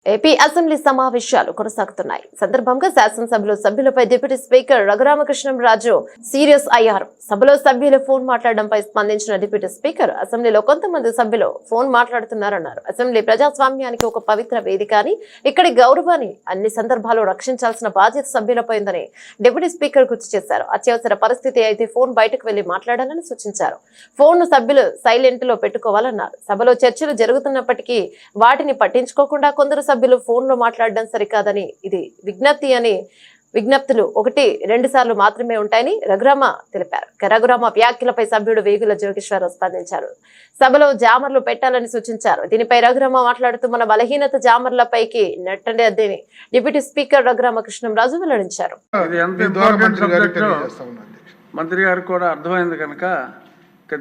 AP assembly సమావేశాలు కొనసాగుతున్నాయి. సందర్భంగా శాసనసభలో సభ్యులపై డిప్యూటీ స్పీకర్ రఘురామకృష్ణంరాజు సీరియస్ అయ్యారు. సభలో సభ్యులు ఫోన్ మాట్లాడడంపై స్పందించిన డిప్యూటీ స్పీకర్ అసెంబ్లీలో కొంతమంది సభ్యులు ఫోన్ మాట్లాడుతున్నారన్నారు. అసెంబ్లీ ప్రజాస్వామ్యానికి ఒక పవిత్ర వేదిక అని, ఇక్కడి గౌరవాన్ని అన్ని సందర్భాల్లో రక్షించాల్సిన బాధ్యత సభ్యులపై ఉందని డిప్యూటీ స్పీకర్ గుర్తు చేశారు. అత్యవసర పరిస్థితి అయితే ఫోన్ బయటకు వెళ్లి మాట్లాడాలని సూచించారు. ఫోన్ ను సభ్యులు సైలెంట్ లో పెట్టుకోవాలన్నారు. సభలో చర్చలు జరుగుతున్నప్పటికీ వాటిని పట్టించుకోకుండా కొందరు సభ్యులు ఫోన్ లో మాట్లాడడం సరికాదని, ఇది విజ్ఞప్తులు 1-2 సార్లు మాత్రమే ఉంటాయని రఘురామ తెలిపారు. రఘురామ వ్యాఖ్యలపై సభ్యుడు వేగుల జోగేశ్వరరావు స్పందించారు. సభలో జామర్లు పెట్టాలని సూచించారు. దీనిపై రఘురామ మాట్లాడుతూ మన బలహీనత జామర్లపైకి నెట్టలేదని డిప్యూటీ స్పీకర్ రఘురామకృష్ణంరాజు వెల్లడించారు. మంత్రి గారికి కూడా అర్థమైంది కనుక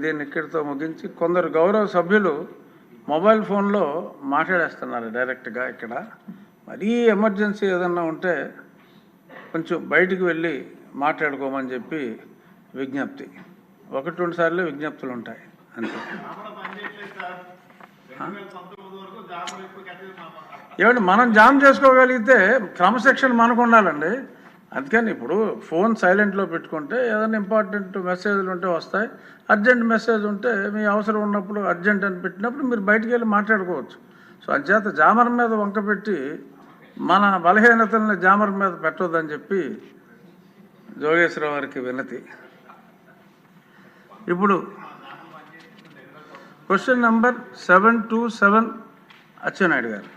దీన్ని ఇక్కడితో ముగించి, కొందరు గౌరవ సభ్యులు మొబైల్ ఫోన్లో మాట్లాడేస్తున్నారు డైరెక్ట్గా. ఇక్కడ మరీ ఎమర్జెన్సీ ఏదన్నా ఉంటే కొంచెం బయటికి వెళ్ళి మాట్లాడుకోమని చెప్పి విజ్ఞప్తి. 1-2 సార్లు విజ్ఞప్తులు ఉంటాయి అంతే. ఏమంటే మనం జామ్ చేసుకోగలిగితే క్రమశిక్షణ మనకు ఉండాలండి. అందుకని ఇప్పుడు ఫోన్ సైలెంట్లో పెట్టుకుంటే ఏదైనా ఇంపార్టెంట్ మెసేజ్లు ఉంటే వస్తాయి. అర్జెంట్ మెసేజ్ ఉంటే మీ అవసరం ఉన్నప్పుడు అర్జెంట్ అని పెట్టినప్పుడు మీరు బయటికి వెళ్ళి మాట్లాడుకోవచ్చు. సో అంచేత జామర్ మీద వంక పెట్టి మన బలహీనతల్ని జామర్ మీద పెట్టొద్దని చెప్పి జోగేశ్వరరావు గారికి వినతి. ఇప్పుడు క్వశ్చన్ నెంబర్ 727 అచ్చెన్నాయుడు గారు.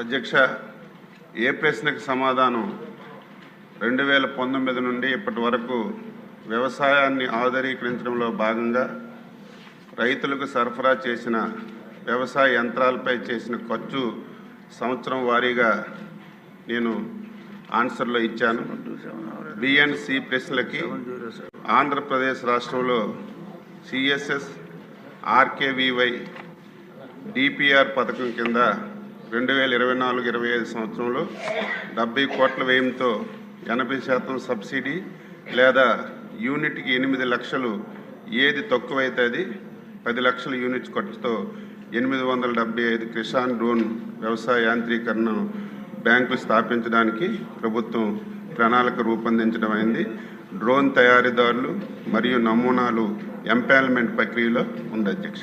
అధ్యక్ష, ఏ ప్రశ్నకు సమాధానం 2019 నుండి ఇప్పటి వరకు వ్యవసాయాన్ని ఆధునీకరించడంలో భాగంగా రైతులకు సరఫరా చేసిన వ్యవసాయ యంత్రాలపై చేసిన ఖర్చు సంవత్సరం వారీగా నేను ఆన్సర్లో ఇచ్చాను. బిఎన్సి ప్రశ్నలకి ఆంధ్రప్రదేశ్ రాష్ట్రంలో సిఎస్ఎస్ ఆర్కేవివై డిపిఆర్ పథకం కింద 2024-25 సంవత్సరంలో 70 కోట్ల వ్యయంతో 80% సబ్సిడీ లేదా యూనిట్కి 8 లక్షలు, ఏది తక్కువైతే అది 10 లక్షల యూనిట్స్ ఖర్చుతో 875 కిసాన్ డ్రోన్ వ్యవసాయ యాంత్రీకరణ బ్యాంకులు స్థాపించడానికి ప్రభుత్వం ప్రణాళిక రూపొందించడం అయింది. డ్రోన్ తయారీదారులు మరియు నమూనాలు ఎంపానల్మెంట్ ప్రక్రియలో ఉంది అధ్యక్ష.